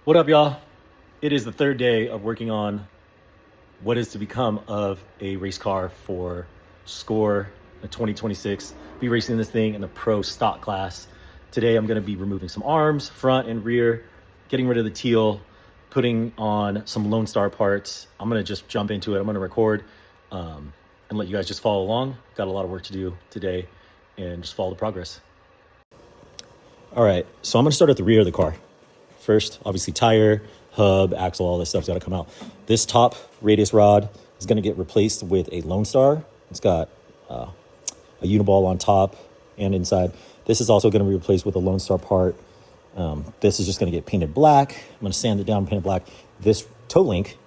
What up, y'all? It is the third day of working on what is to become of a race car for SCORE in 2026. Be racing this thing in the pro stock class. Today I'm going to be removing some arms, front and rear, getting rid of the teal, putting on some Lonestar parts. I'm going to just jump into it. I'm going to record and let you guys just follow along. Got a lot of work to do today and just follow the progress. All right, so I'm going to start at the rear of the car. First, obviously tire, hub, axle, all this stuff's got to come out. This top radius rod is going to get replaced with a Lonestar. It's got a uniball on top and inside. This is also going to be replaced with a Lonestar part. This is just going to get painted black. I'm going to sand it down, paint it black. This toe link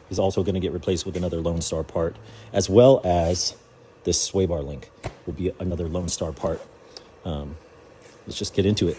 is also going to get replaced with another Lonestar part, as well as this sway bar link will be another Lonestar part. Let's just get into it.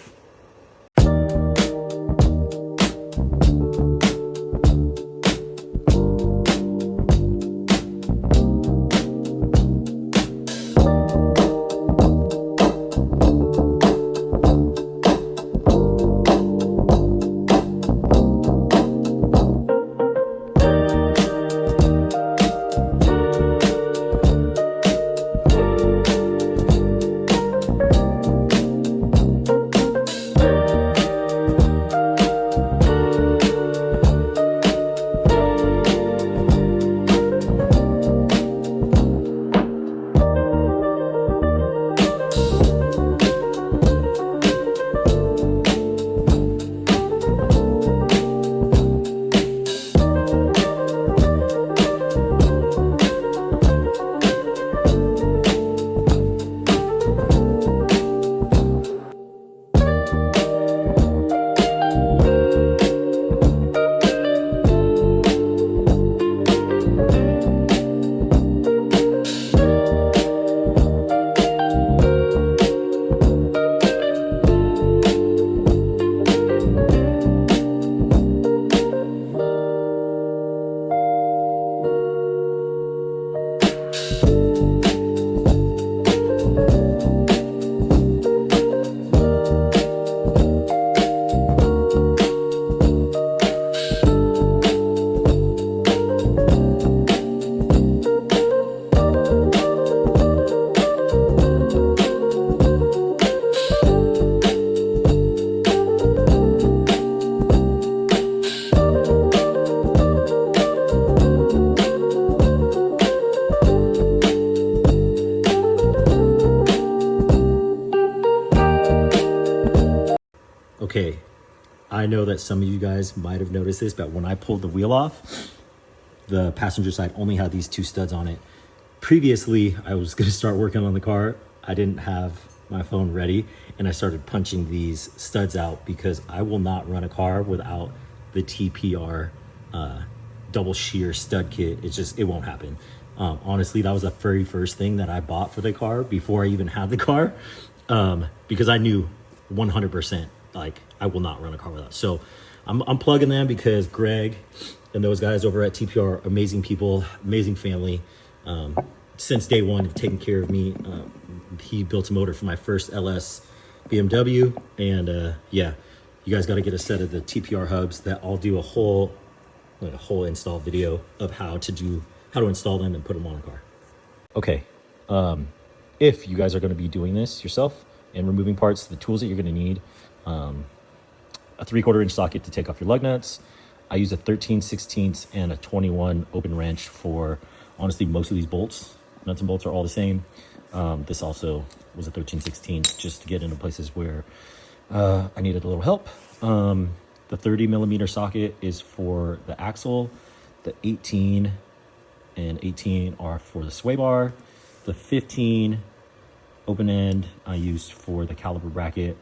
Okay, I know that some of you guys might have noticed this, but when I pulled the wheel off, the passenger side only had these two studs on it. Previously, I was gonna start working on the car. I didn't have my phone ready, and I started punching these studs out because I will not run a car without the TPR double shear stud kit. It won't happen. Honestly, that was the very first thing that I bought for the car before I even had the car, because I knew 100%. Like, I will not run a car without. So I'm plugging them because Greg and those guys over at TPR are amazing people, amazing family. Since day one, have taken care of me. He built a motor for my first LS BMW. And yeah, you guys got to get a set of the TPR hubs that I'll do a whole install video of how to install them and put them on a car. Okay. If you guys are going to be doing this yourself and removing parts, the tools that you're going to need, a 3/4 inch socket to take off your lug nuts. I use a 13/16 and a 21 open wrench for, honestly, most of these bolts. Nuts and bolts are all the same. This also was a 13/16 just to get into places where I needed a little help. The 30mm socket is for the axle. The 18 and 18 are for the sway bar. The 15 open end I used for the caliper bracket.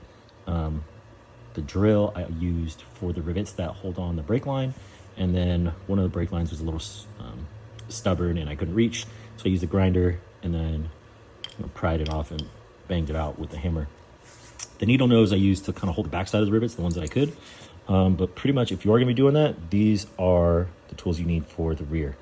The drill I used for the rivets that hold on the brake line, and then one of the brake lines was a little stubborn and I couldn't reach, so I used a grinder and then pried it off and banged it out with the hammer. The needle nose I used to kind of hold the backside of the rivets, the ones that I could. But pretty much if you are going to be doing that, these are the tools you need for the rear.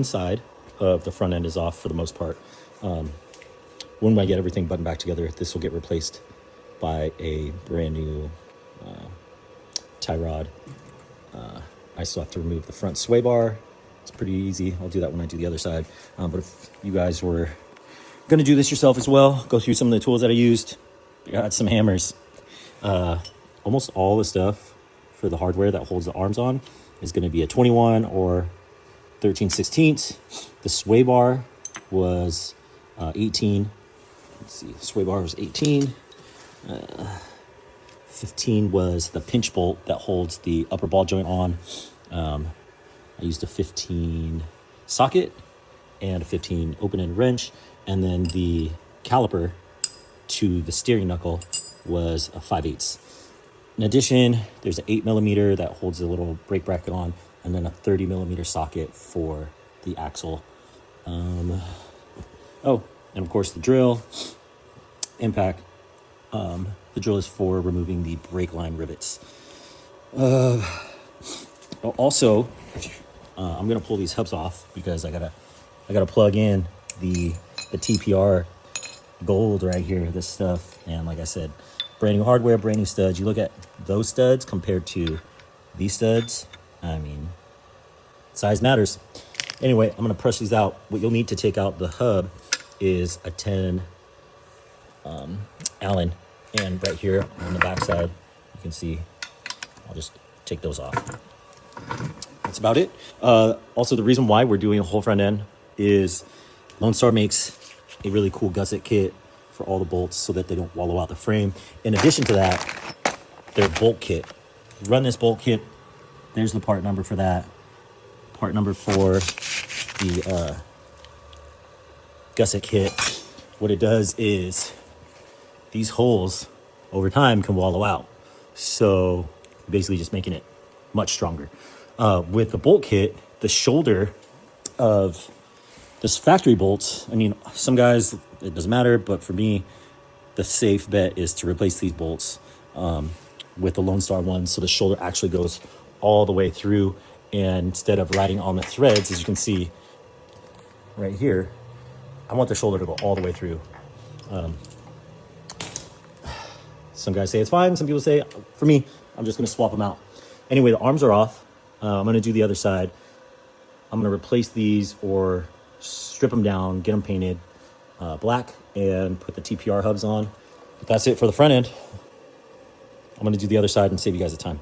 side of the front end is off for the most part. When I get everything buttoned back together, this will get replaced by a brand new tie rod. I still have to remove the front sway bar. It's pretty easy. I'll do that when I do the other side. But if you guys were going to do this yourself as well, go through some of the tools that I used. I got some hammers. Almost all the stuff for the hardware that holds the arms on is going to be a 21 or 13/16. The sway bar was 18. Let's see, the sway bar was 18. 15 was the pinch bolt that holds the upper ball joint on. I used a 15 socket and a 15 open-end wrench, and then the caliper to the steering knuckle was a 5/8. In addition, there's an 8mm that holds the little brake bracket on, and then a 30mm socket for the axle. Oh, and of course the drill, impact. The drill is for removing the brake line rivets. Also, I'm gonna pull these hubs off because I gotta plug in the TPR gold right here, this stuff. And like I said, brand new hardware, brand new studs. You look at those studs compared to these studs, I mean, size matters. Anyway, I'm gonna press these out. What you'll need to take out the hub is a 10 Allen, and right here on the back side, you can see, I'll just take those off. That's about it. Also, the reason why we're doing a whole front end is Lonestar makes a really cool gusset kit for all the bolts so that they don't wallow out the frame. In addition to that, their bolt kit. Run this bolt kit. There's the part number for that. Part number for the gusset kit. What it does is these holes over time can wallow out. So basically just making it much stronger. With the bolt kit, the shoulder of this factory bolts, I mean, some guys, it doesn't matter, but for me, the safe bet is to replace these bolts with the Lonestar ones. So the shoulder actually goes all the way through, and instead of riding on the threads, as you can see right here, I want the shoulder to go all the way through. Some guys say it's fine. Some people say, for me, I'm just going to swap them out. Anyway, the arms are off. I'm going to do the other side. I'm going to replace these or strip them down, get them painted black, and put the TPR hubs on. But that's it for the front end. I'm going to do the other side and save you guys the time.